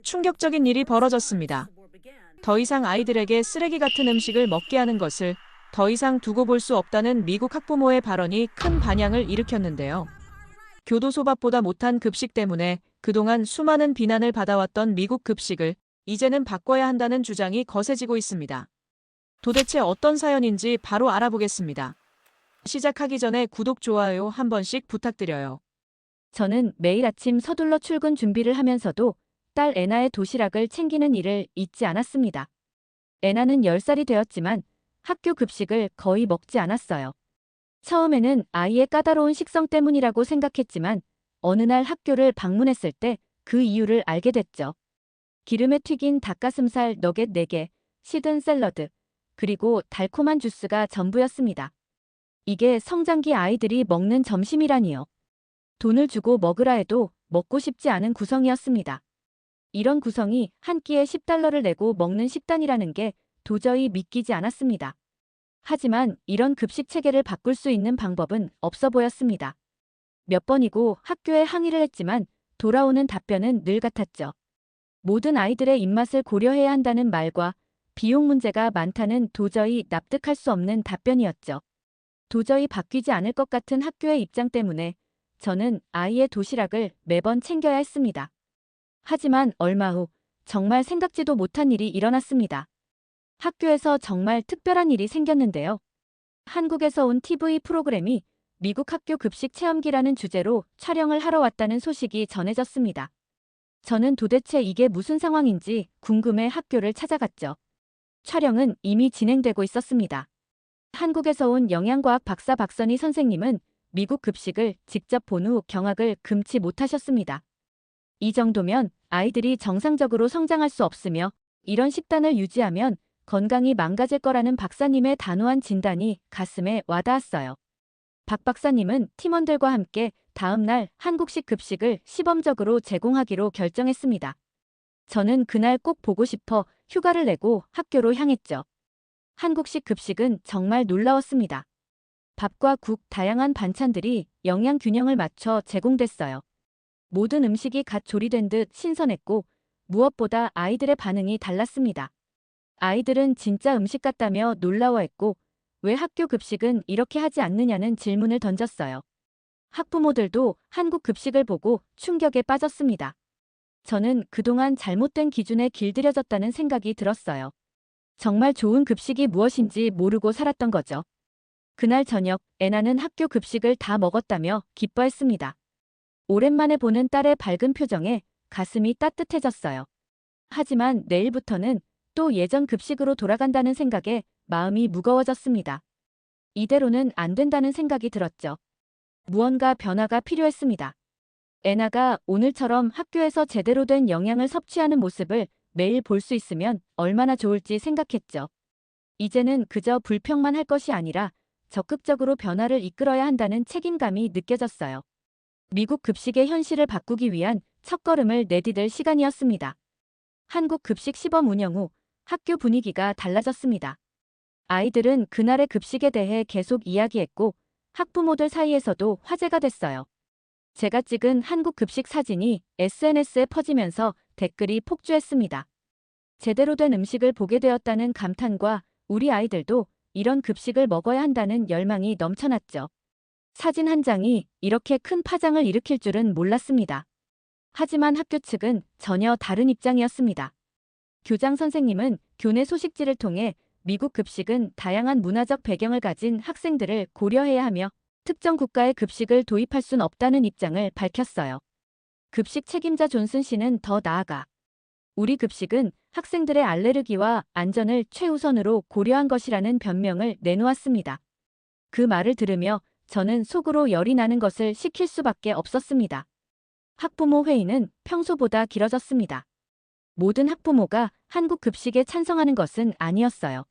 충격적인 일이 벌어졌습니다. 더 이상 아이들에게 쓰레기 같은 음식을 먹게 하는 것을 더 이상 두고 볼 수 없다는 미국 학부모의 발언이 큰 반향을 일으켰는데요. 교도소밥보다 못한 급식 때문에 그동안 수많은 비난을 받아왔던 미국 급식을 이제는 바꿔야 한다는 주장이 거세지고 있습니다. 도대체 어떤 사연인지 바로 알아보겠습니다. 시작하기 전에 구독, 좋아요 한 번씩 부탁드려요. 저는 매일 아침 서둘러 출근 준비를 하면서도 딸 애나의 도시락을 챙기는 일을 잊지 않았습니다. 애나는 10살이 되었지만 학교 급식을 거의 먹지 않았어요. 처음에는 아이의 까다로운 식성 때문이라고 생각했지만 어느 날 학교를 방문했을 때 그 이유를 알게 됐죠. 기름에 튀긴 닭가슴살 너겟 4개, 시든 샐러드, 그리고 달콤한 주스가 전부였습니다. 이게 성장기 아이들이 먹는 점심이라니요. 돈을 주고 먹으라 해도 먹고 싶지 않은 구성이었습니다. 이런 구성이 한 끼에 $10를 내고 먹는 식단이라는 게 도저히 믿기지 않았습니다. 하지만 이런 급식 체계를 바꿀 수 있는 방법은 없어 보였습니다. 몇 번이고 학교에 항의를 했지만 돌아오는 답변은 늘 같았죠. 모든 아이들의 입맛을 고려해야 한다는 말과 비용 문제가 많다는 도저히 납득할 수 없는 답변이었죠. 도저히 바뀌지 않을 것 같은 학교의 입장 때문에 저는 아이의 도시락을 매번 챙겨야 했습니다. 하지만 얼마 후 정말 생각지도 못한 일이 일어났습니다. 학교에서 정말 특별한 일이 생겼는데요. 한국에서 온 TV 프로그램이 미국 학교 급식 체험기라는 주제로 촬영을 하러 왔다는 소식이 전해졌습니다. 저는 도대체 이게 무슨 상황인지 궁금해 학교를 찾아갔죠. 촬영은 이미 진행되고 있었습니다. 한국에서 온 영양과학 박사 박선희 선생님은 미국 급식을 직접 본 후 경악을 금치 못하셨습니다. 이 정도면 아이들이 정상적으로 성장할 수 없으며 이런 식단을 유지하면 건강이 망가질 거라는 박사님의 단호한 진단이 가슴에 와닿았어요. 박 박사님은 팀원들과 함께 다음 날 한국식 급식을 시범적으로 제공하기로 결정했습니다. 저는 그날 꼭 보고 싶어 휴가를 내고 학교로 향했죠. 한국식 급식은 정말 놀라웠습니다. 밥과 국, 다양한 반찬들이 영양 균형을 맞춰 제공됐어요. 모든 음식이 갓 조리된 듯 신선했고 무엇보다 아이들의 반응이 달랐습니다. 아이들은 진짜 음식 같다며 놀라워했고 왜 학교 급식은 이렇게 하지 않느냐는 질문을 던졌어요. 학부모들도 한국 급식을 보고 충격에 빠졌습니다. 저는 그동안 잘못된 기준에 길들여졌다는 생각이 들었어요. 정말 좋은 급식이 무엇인지 모르고 살았던 거죠. 그날 저녁 애나는 학교 급식을 다 먹었다며 기뻐했습니다. 오랜만에 보는 딸의 밝은 표정에 가슴이 따뜻해졌어요. 하지만 내일부터는 또 예전 급식으로 돌아간다는 생각에 마음이 무거워졌습니다. 이대로는 안 된다는 생각이 들었죠. 무언가 변화가 필요했습니다. 애나가 오늘처럼 학교에서 제대로 된 영양을 섭취하는 모습을 매일 볼 수 있으면 얼마나 좋을지 생각했죠. 이제는 그저 불평만 할 것이 아니라 적극적으로 변화를 이끌어야 한다는 책임감이 느껴졌어요. 미국 급식의 현실을 바꾸기 위한 첫걸음을 내디딜 시간이었습니다. 한국 급식 시범 운영 후 학교 분위기가 달라졌습니다. 아이들은 그날의 급식에 대해 계속 이야기했고 학부모들 사이에서도 화제가 됐어요. 제가 찍은 한국 급식 사진이 SNS에 퍼지면서 댓글이 폭주했습니다. 제대로 된 음식을 보게 되었다는 감탄과 우리 아이들도 이런 급식을 먹어야 한다는 열망이 넘쳐났죠. 사진 한 장이 이렇게 큰 파장을 일으킬 줄은 몰랐습니다. 하지만 학교 측은 전혀 다른 입장이었습니다. 교장 선생님은 교내 소식지를 통해 미국 급식은 다양한 문화적 배경을 가진 학생들을 고려해야 하며 특정 국가의 급식을 도입할 순 없다는 입장을 밝혔어요. 급식 책임자 존슨 씨는 더 나아가 우리 급식은 학생들의 알레르기와 안전을 최우선으로 고려한 것이라는 변명을 내놓았습니다. 그 말을 들으며 저는 속으로 열이 나는 것을 시킬 수밖에 없었습니다. 학부모 회의는 평소보다 길어졌습니다. 모든 학부모가 한국 급식에 찬성하는 것은 아니었어요.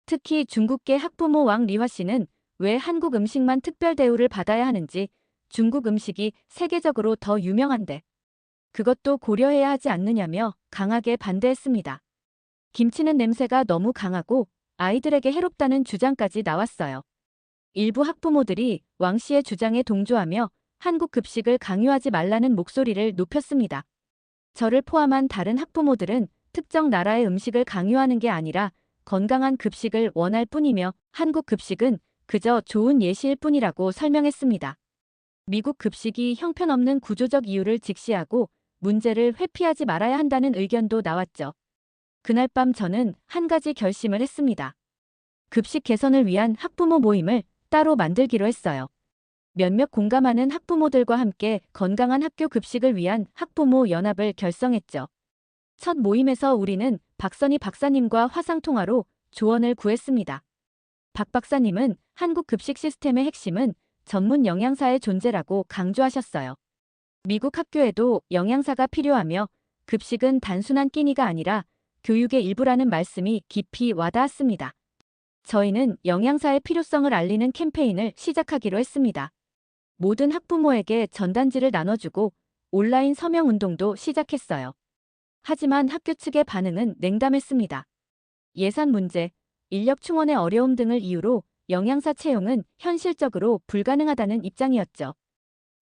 특히 중국계 학부모 왕 리화 씨는 왜 한국 음식만 특별 대우를 받아야 하는지, 중국 음식이 세계적으로 더 유명한데 그것도 고려해야 하지 않느냐며 강하게 반대했습니다. 김치는 냄새가 너무 강하고 아이들에게 해롭다는 주장까지 나왔어요. 일부 학부모들이 왕 씨의 주장에 동조하며 한국 급식을 강요하지 말라는 목소리를 높였습니다. 저를 포함한 다른 학부모들은 특정 나라의 음식을 강요하는 게 아니라 건강한 급식을 원할 뿐이며 한국 급식은 그저 좋은 예시일 뿐이라고 설명했습니다. 미국 급식이 형편없는 구조적 이유를 직시하고 문제를 회피하지 말아야 한다는 의견도 나왔죠. 그날 밤 저는 한 가지 결심을 했습니다. 급식 개선을 위한 학부모 모임을 따로 만들기로 했어요. 몇몇 공감하는 학부모들과 함께 건강한 학교 급식을 위한 학부모 연합을 결성했죠. 첫 모임에서 우리는 박선희 박사님과 화상통화로 조언을 구했습니다. 박 박사님은 한국 급식 시스템의 핵심은 전문 영양사의 존재라고 강조하셨어요. 미국 학교에도 영양사가 필요하며 급식은 단순한 끼니가 아니라 교육의 일부라는 말씀이 깊이 와닿았습니다. 저희는 영양사의 필요성을 알리는 캠페인을 시작하기로 했습니다. 모든 학부모에게 전단지를 나눠주고 온라인 서명 운동도 시작했어요. 하지만 학교 측의 반응은 냉담했습니다. 예산 문제, 인력 충원의 어려움 등을 이유로 영양사 채용은 현실적으로 불가능하다는 입장이었죠.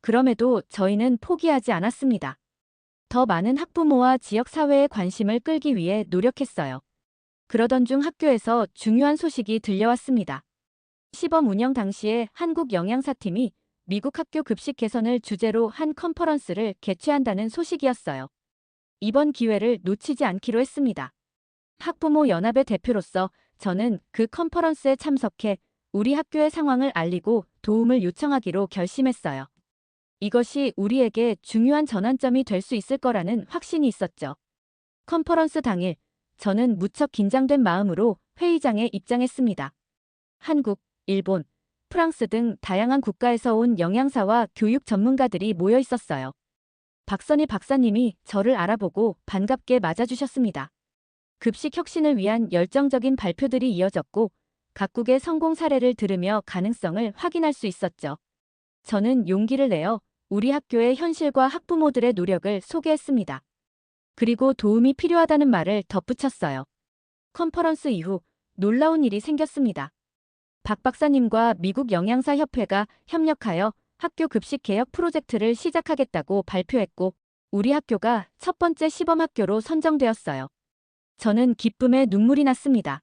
그럼에도 저희는 포기하지 않았습니다. 더 많은 학부모와 지역사회의 관심을 끌기 위해 노력했어요. 그러던 중 학교에서 중요한 소식이 들려왔습니다. 시범 운영 당시에 한국 영양사팀이 미국 학교 급식 개선을 주제로 한 컨퍼런스를 개최한다는 소식이었어요. 이번 기회를 놓치지 않기로 했습니다. 학부모 연합의 대표로서 저는 그 컨퍼런스에 참석해 우리 학교의 상황을 알리고 도움을 요청하기로 결심했어요. 이것이 우리에게 중요한 전환점이 될 수 있을 거라는 확신이 있었죠. 컨퍼런스 당일, 저는 무척 긴장된 마음으로 회의장에 입장했습니다. 한국, 일본, 프랑스 등 다양한 국가에서 온 영양사와 교육 전문가들이 모여 있었어요. 박선희 박사님이 저를 알아보고 반갑게 맞아주셨습니다. 급식 혁신을 위한 열정적인 발표들이 이어졌고 각국의 성공 사례를 들으며 가능성을 확인할 수 있었죠. 저는 용기를 내어 우리 학교의 현실과 학부모들의 노력을 소개했습니다. 그리고 도움이 필요하다는 말을 덧붙였어요. 컨퍼런스 이후 놀라운 일이 생겼습니다. 박 박사님과 미국 영양사협회가 협력하여 학교 급식 개혁 프로젝트를 시작하겠다고 발표했고 우리 학교가 첫 번째 시범학교로 선정되었어요. 저는 기쁨에 눈물이 났습니다.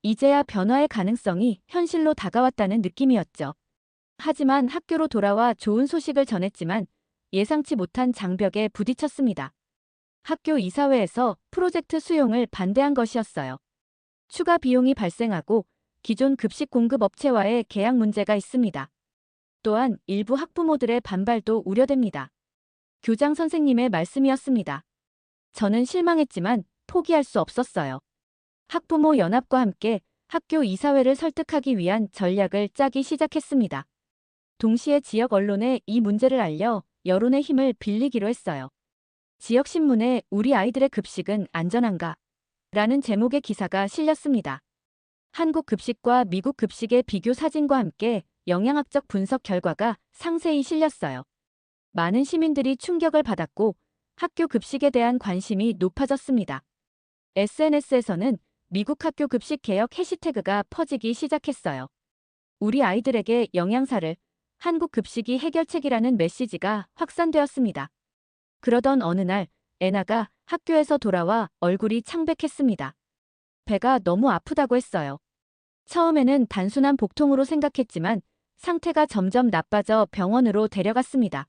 이제야 변화의 가능성이 현실로 다가왔다는 느낌이었죠. 하지만 학교로 돌아와 좋은 소식을 전했지만 예상치 못한 장벽에 부딪혔습니다. 학교 이사회에서 프로젝트 수용을 반대한 것이었어요. 추가 비용이 발생하고 기존 급식 공급 업체와의 계약 문제가 있습니다. 또한 일부 학부모들의 반발도 우려됩니다. 교장 선생님의 말씀이었습니다. 저는 실망했지만 포기할 수 없었어요. 학부모 연합과 함께 학교 이사회를 설득하기 위한 전략을 짜기 시작했습니다. 동시에 지역 언론에 이 문제를 알려 여론의 힘을 빌리기로 했어요. 지역 신문에 우리 아이들의 급식은 안전한가? 라는 제목의 기사가 실렸습니다. 한국 급식과 미국 급식의 비교 사진과 함께 영양학적 분석 결과가 상세히 실렸어요. 많은 시민들이 충격을 받았고 학교 급식에 대한 관심이 높아졌습니다. SNS에서는 미국 학교 급식 개혁 해시태그가 퍼지기 시작했어요. 우리 아이들에게 영양사를 한국 급식이 해결책이라는 메시지가 확산되었습니다. 그러던 어느 날 애나가 학교에서 돌아와 얼굴이 창백했습니다. 배가 너무 아프다고 했어요. 처음에는 단순한 복통으로 생각했지만 상태가 점점 나빠져 병원으로 데려갔습니다.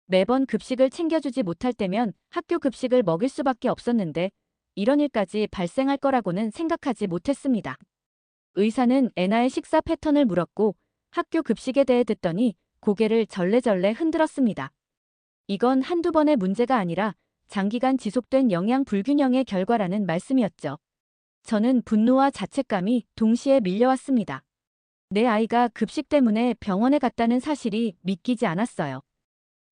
매번 급식을 챙겨주지 못할 때면 학교 급식을 먹일 수밖에 없었는데 이런 일까지 발생할 거라고는 생각하지 못했습니다. 의사는 애나의 식사 패턴을 물었고 학교 급식에 대해 듣더니 고개를 절레절레 흔들었습니다. 이건 한두 번의 문제가 아니라 장기간 지속된 영양 불균형의 결과라는 말씀이었죠. 저는 분노와 자책감이 동시에 밀려왔습니다. 내 아이가 급식 때문에 병원에 갔다는 사실이 믿기지 않았어요.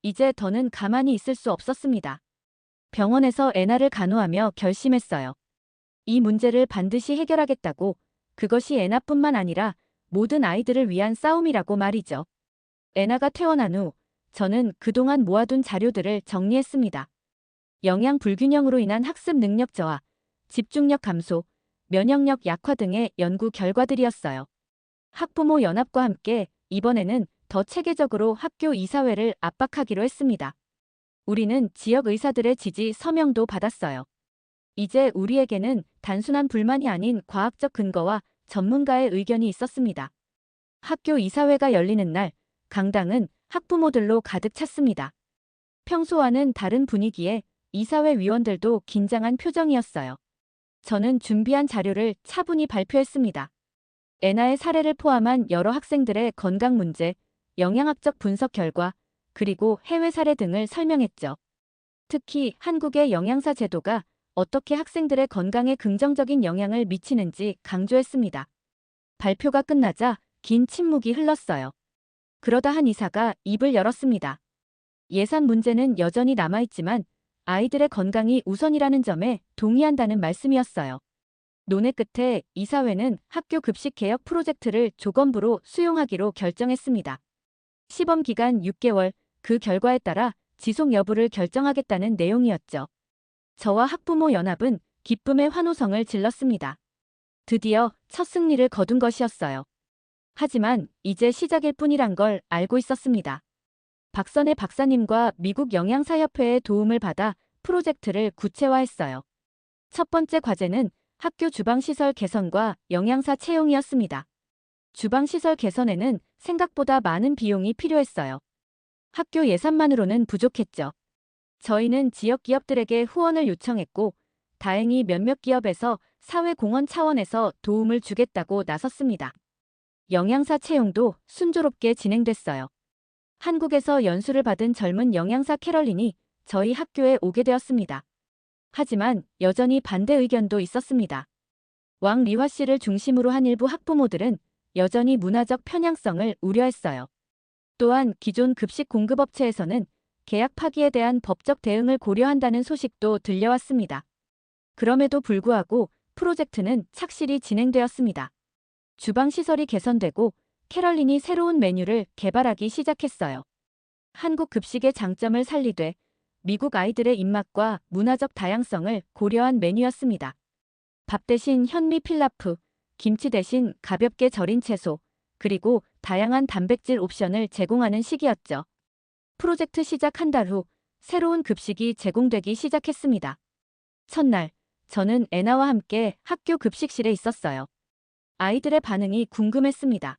이제 더는 가만히 있을 수 없었습니다. 병원에서 애나를 간호하며 결심했어요. 이 문제를 반드시 해결하겠다고. 그것이 애나뿐만 아니라 모든 아이들을 위한 싸움이라고 말이죠. 애나가 퇴원한 후 저는 그동안 모아둔 자료들을 정리했습니다. 영양 불균형으로 인한 학습 능력 저하, 집중력 감소, 면역력 약화 등의 연구 결과들이었어요. 학부모 연합과 함께 이번에는 더 체계적으로 학교 이사회를 압박하기로 했습니다. 우리는 지역 의사들의 지지 서명도 받았어요. 이제 우리에게는 단순한 불만이 아닌 과학적 근거와 전문가의 의견이 있었습니다. 학교 이사회가 열리는 날, 강당은 학부모들로 가득 찼습니다. 평소와는 다른 분위기에 이사회 위원들도 긴장한 표정이었어요. 저는 준비한 자료를 차분히 발표했습니다. 애나의 사례를 포함한 여러 학생들의 건강 문제, 영양학적 분석 결과, 그리고 해외 사례 등을 설명했죠. 특히 한국의 영양사 제도가 어떻게 학생들의 건강에 긍정적인 영향을 미치는지 강조했습니다. 발표가 끝나자 긴 침묵이 흘렀어요. 그러다 한 이사가 입을 열었습니다. 예산 문제는 여전히 남아있지만 아이들의 건강이 우선이라는 점에 동의한다는 말씀이었어요. 논의 끝에 이사회는 학교 급식 개혁 프로젝트를 조건부로 수용하기로 결정했습니다. 시범 기간 6개월, 그 결과에 따라 지속 여부를 결정하겠다는 내용이었죠. 저와 학부모 연합은 기쁨의 환호성을 질렀습니다. 드디어 첫 승리를 거둔 것이었어요. 하지만 이제 시작일 뿐이란 걸 알고 있었습니다. 박선혜 박사님과 미국 영양사협회의 도움을 받아 프로젝트를 구체화했어요. 첫 번째 과제는 학교 주방시설 개선과 영양사 채용이었습니다. 주방시설 개선에는 생각보다 많은 비용이 필요했어요. 학교 예산만으로는 부족했죠. 저희는 지역 기업들에게 후원을 요청했고, 다행히 몇몇 기업에서 사회공헌 차원에서 도움을 주겠다고 나섰습니다. 영양사 채용도 순조롭게 진행됐어요. 한국에서 연수를 받은 젊은 영양사 캐럴린이 저희 학교에 오게 되었습니다. 하지만 여전히 반대 의견도 있었습니다. 왕리화 씨를 중심으로 한 일부 학부모들은 여전히 문화적 편향성을 우려했어요. 또한 기존 급식 공급업체에서는 계약 파기에 대한 법적 대응을 고려한다는 소식도 들려왔습니다. 그럼에도 불구하고 프로젝트는 착실히 진행되었습니다. 주방 시설이 개선되고 캐럴린이 새로운 메뉴를 개발하기 시작했어요. 한국 급식의 장점을 살리되 미국 아이들의 입맛과 문화적 다양성을 고려한 메뉴였습니다. 밥 대신 현미 필라프, 김치 대신 가볍게 절인 채소, 그리고 다양한 단백질 옵션을 제공하는 시기였죠. 프로젝트 시작 한 달 후 새로운 급식이 제공되기 시작했습니다. 첫날, 저는 애나와 함께 학교 급식실에 있었어요. 아이들의 반응이 궁금했습니다.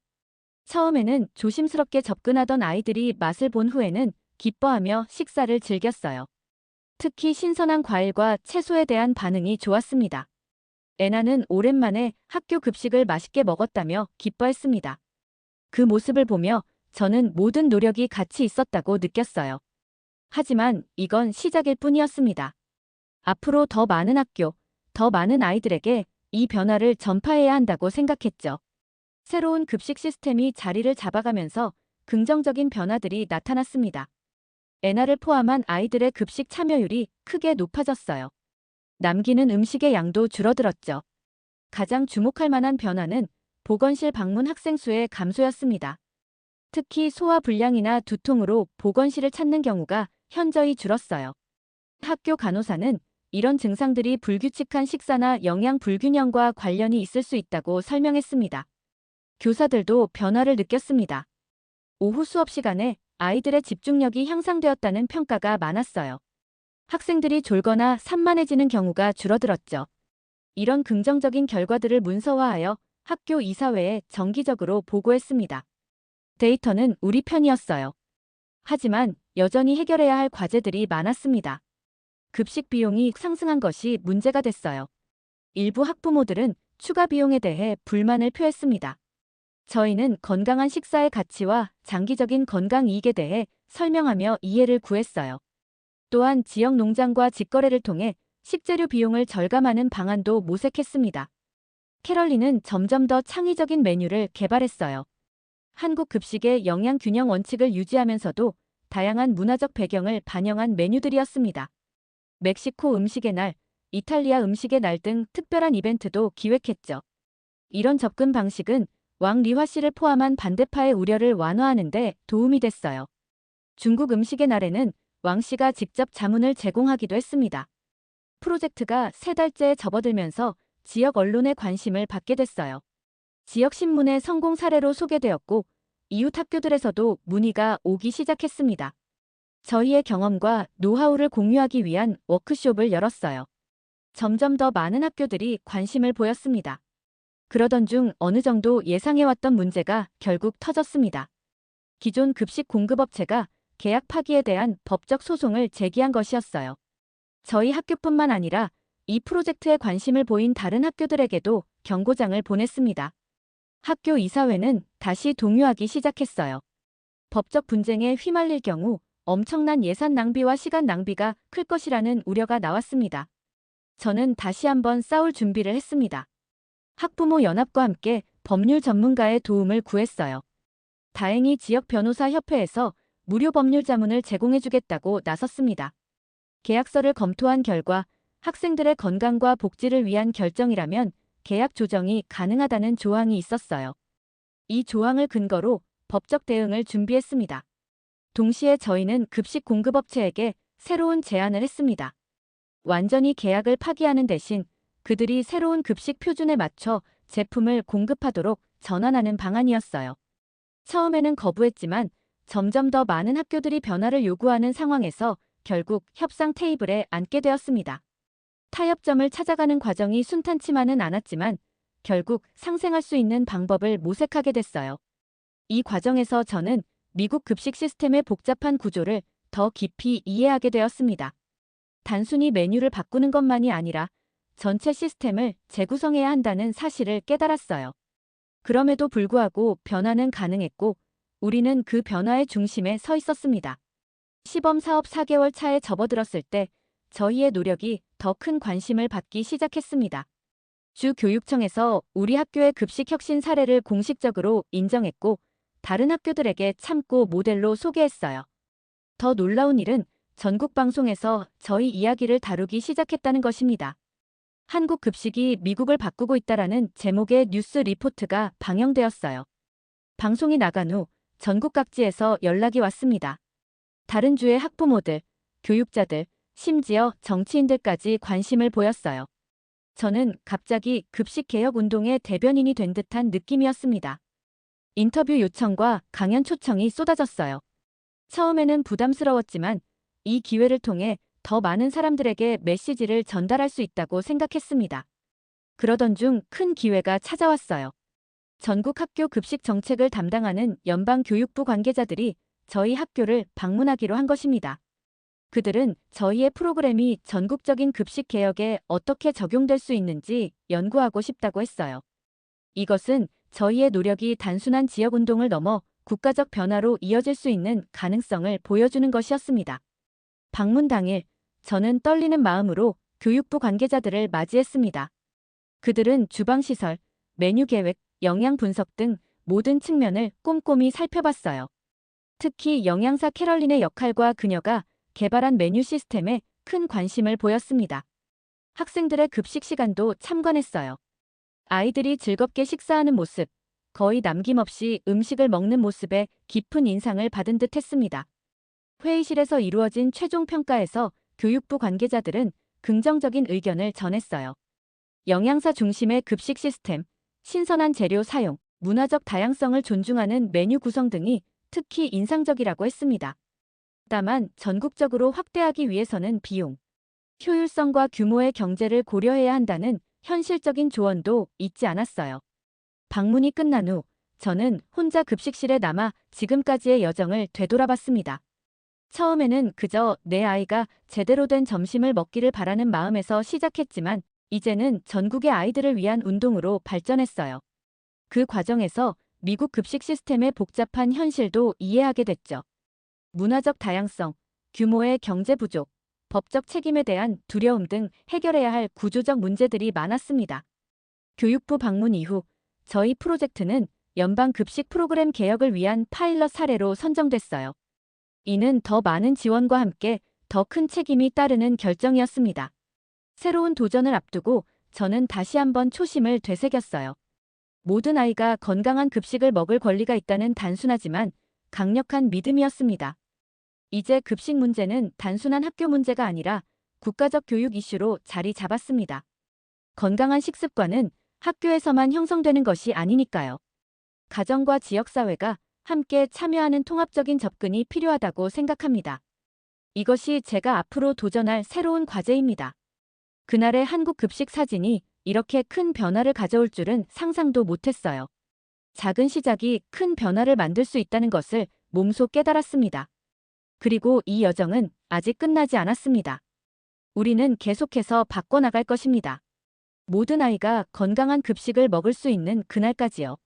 처음에는 조심스럽게 접근하던 아이들이 맛을 본 후에는 기뻐하며 식사를 즐겼어요. 특히 신선한 과일과 채소에 대한 반응이 좋았습니다. 애나는 오랜만에 학교 급식을 맛있게 먹었다며 기뻐했습니다. 그 모습을 보며 저는 모든 노력이 가치 있었다고 느꼈어요. 하지만 이건 시작일 뿐이었습니다. 앞으로 더 많은 학교, 더 많은 아이들에게 이 변화를 전파해야 한다고 생각했죠. 새로운 급식 시스템이 자리를 잡아가면서 긍정적인 변화들이 나타났습니다. 애나를 포함한 아이들의 급식 참여율이 크게 높아졌어요. 남기는 음식의 양도 줄어들었죠. 가장 주목할 만한 변화는 보건실 방문 학생 수의 감소였습니다. 특히 소화불량이나 두통으로 보건실을 찾는 경우가 현저히 줄었어요. 학교 간호사는 이런 증상들이 불규칙한 식사나 영양 불균형과 관련이 있을 수 있다고 설명했습니다. 교사들도 변화를 느꼈습니다. 오후 수업 시간에 아이들의 집중력이 향상되었다는 평가가 많았어요. 학생들이 졸거나 산만해지는 경우가 줄어들었죠. 이런 긍정적인 결과들을 문서화하여 학교 이사회에 정기적으로 보고했습니다. 데이터는 우리 편이었어요. 하지만 여전히 해결해야 할 과제들이 많았습니다. 급식 비용이 상승한 것이 문제가 됐어요. 일부 학부모들은 추가 비용에 대해 불만을 표했습니다. 저희는 건강한 식사의 가치와 장기적인 건강 이익에 대해 설명하며 이해를 구했어요. 또한 지역 농장과 직거래를 통해 식재료 비용을 절감하는 방안도 모색했습니다. 캐럴린은 점점 더 창의적인 메뉴를 개발했어요. 한국 급식의 영양 균형 원칙을 유지하면서도 다양한 문화적 배경을 반영한 메뉴들이었습니다. 멕시코 음식의 날, 이탈리아 음식의 날 등 특별한 이벤트도 기획했죠. 이런 접근 방식은 왕리화 씨를 포함한 반대파의 우려를 완화하는 데 도움이 됐어요. 중국 음식의 날에는 왕 씨가 직접 자문을 제공하기도 했습니다. 프로젝트가 3달째 접어들면서 지역 언론의 관심을 받게 됐어요. 지역 신문의 성공 사례로 소개되었고 이웃 학교들에서도 문의가 오기 시작했습니다. 저희의 경험과 노하우를 공유하기 위한 워크숍을 열었어요. 점점 더 많은 학교들이 관심을 보였습니다. 그러던 중 어느 정도 예상해왔던 문제가 결국 터졌습니다. 기존 급식 공급업체가 계약 파기에 대한 법적 소송을 제기한 것이었어요. 저희 학교뿐만 아니라 이 프로젝트에 관심을 보인 다른 학교들에게도 경고장을 보냈습니다. 학교 이사회는 다시 동요하기 시작했어요. 법적 분쟁에 휘말릴 경우 엄청난 예산 낭비와 시간 낭비가 클 것이라는 우려가 나왔습니다. 저는 다시 한번 싸울 준비를 했습니다. 학부모 연합과 함께 법률 전문가의 도움을 구했어요. 다행히 지역 변호사 협회에서 무료 법률 자문을 제공해주겠다고 나섰습니다. 계약서를 검토한 결과 학생들의 건강과 복지를 위한 결정이라면 계약 조정이 가능하다는 조항이 있었어요. 이 조항을 근거로 법적 대응을 준비했습니다. 동시에 저희는 급식 공급업체에게 새로운 제안을 했습니다. 완전히 계약을 파기하는 대신 그들이 새로운 급식 표준에 맞춰 제품을 공급하도록 전환하는 방안이었어요. 처음에는 거부했지만 점점 더 많은 학교들이 변화를 요구하는 상황에서 결국 협상 테이블에 앉게 되었습니다. 타협점을 찾아가는 과정이 순탄치만은 않았지만 결국 상생할 수 있는 방법을 모색하게 됐어요. 이 과정에서 저는 미국 급식 시스템의 복잡한 구조를 더 깊이 이해하게 되었습니다. 단순히 메뉴를 바꾸는 것만이 아니라 전체 시스템을 재구성해야 한다는 사실을 깨달았어요. 그럼에도 불구하고 변화는 가능했고 우리는 그 변화의 중심에 서 있었습니다. 시범 사업 4개월 차에 접어들었을 때 저희의 노력이 더 큰 관심을 받기 시작했습니다. 주 교육청에서 우리 학교의 급식 혁신 사례를 공식적으로 인정했고 다른 학교들에게 참고 모델로 소개했어요. 더 놀라운 일은 전국 방송에서 저희 이야기를 다루기 시작했다는 것입니다. 한국 급식이 미국을 바꾸고 있다라는 제목의 뉴스 리포트가 방영되었어요. 방송이 나간 후 전국 각지에서 연락이 왔습니다. 다른 주의 학부모들, 교육자들, 심지어 정치인들까지 관심을 보였어요. 저는 갑자기 급식 개혁 운동의 대변인이 된 듯한 느낌이었습니다. 인터뷰 요청과 강연 초청이 쏟아졌어요. 처음에는 부담스러웠지만 이 기회를 통해 더 많은 사람들에게 메시지를 전달할 수 있다고 생각했습니다. 그러던 중 큰 기회가 찾아왔어요. 전국 학교 급식 정책을 담당하는 연방교육부 관계자들이 저희 학교를 방문하기로 한 것입니다. 그들은 저희의 프로그램이 전국적인 급식 개혁에 어떻게 적용될 수 있는지 연구하고 싶다고 했어요. 이것은 저희의 노력이 단순한 지역운동을 넘어 국가적 변화로 이어질 수 있는 가능성을 보여주는 것이었습니다. 방문 당일, 저는 떨리는 마음으로 교육부 관계자들을 맞이했습니다. 그들은 주방시설, 메뉴 계획, 영양 분석 등 모든 측면을 꼼꼼히 살펴봤어요. 특히 영양사 캐럴린의 역할과 그녀가 개발한 메뉴 시스템에 큰 관심을 보였습니다. 학생들의 급식 시간도 참관했어요. 아이들이 즐겁게 식사하는 모습, 거의 남김없이 음식을 먹는 모습에 깊은 인상을 받은 듯 했습니다. 회의실에서 이루어진 최종 평가에서 교육부 관계자들은 긍정적인 의견을 전했어요. 영양사 중심의 급식 시스템, 신선한 재료 사용, 문화적 다양성을 존중하는 메뉴 구성 등이 특히 인상적이라고 했습니다. 다만 전국적으로 확대하기 위해서는 비용, 효율성과 규모의 경제를 고려해야 한다는 현실적인 조언도 잊지 않았어요. 방문이 끝난 후 저는 혼자 급식실에 남아 지금까지의 여정을 되돌아봤습니다. 처음에는 그저 내 아이가 제대로 된 점심을 먹기를 바라는 마음에서 시작했지만 이제는 전국의 아이들을 위한 운동으로 발전했어요. 그 과정에서 미국 급식 시스템의 복잡한 현실도 이해하게 됐죠. 문화적 다양성, 규모의 경제 부족, 법적 책임에 대한 두려움 등 해결해야 할 구조적 문제들이 많았습니다. 교육부 방문 이후 저희 프로젝트는 연방 급식 프로그램 개혁을 위한 파일럿 사례로 선정됐어요. 이는 더 많은 지원과 함께 더 큰 책임이 따르는 결정이었습니다. 새로운 도전을 앞두고 저는 다시 한번 초심을 되새겼어요. 모든 아이가 건강한 급식을 먹을 권리가 있다는 단순하지만 강력한 믿음이었습니다. 이제 급식 문제는 단순한 학교 문제가 아니라 국가적 교육 이슈로 자리 잡았습니다. 건강한 식습관은 학교에서만 형성되는 것이 아니니까요. 가정과 지역사회가 함께 참여하는 통합적인 접근이 필요하다고 생각합니다. 이것이 제가 앞으로 도전할 새로운 과제입니다. 그날의 한국 급식 사진이 이렇게 큰 변화를 가져올 줄은 상상도 못했어요. 작은 시작이 큰 변화를 만들 수 있다는 것을 몸소 깨달았습니다. 그리고 이 여정은 아직 끝나지 않았습니다. 우리는 계속해서 바꿔나갈 것입니다. 모든 아이가 건강한 급식을 먹을 수 있는 그날까지요.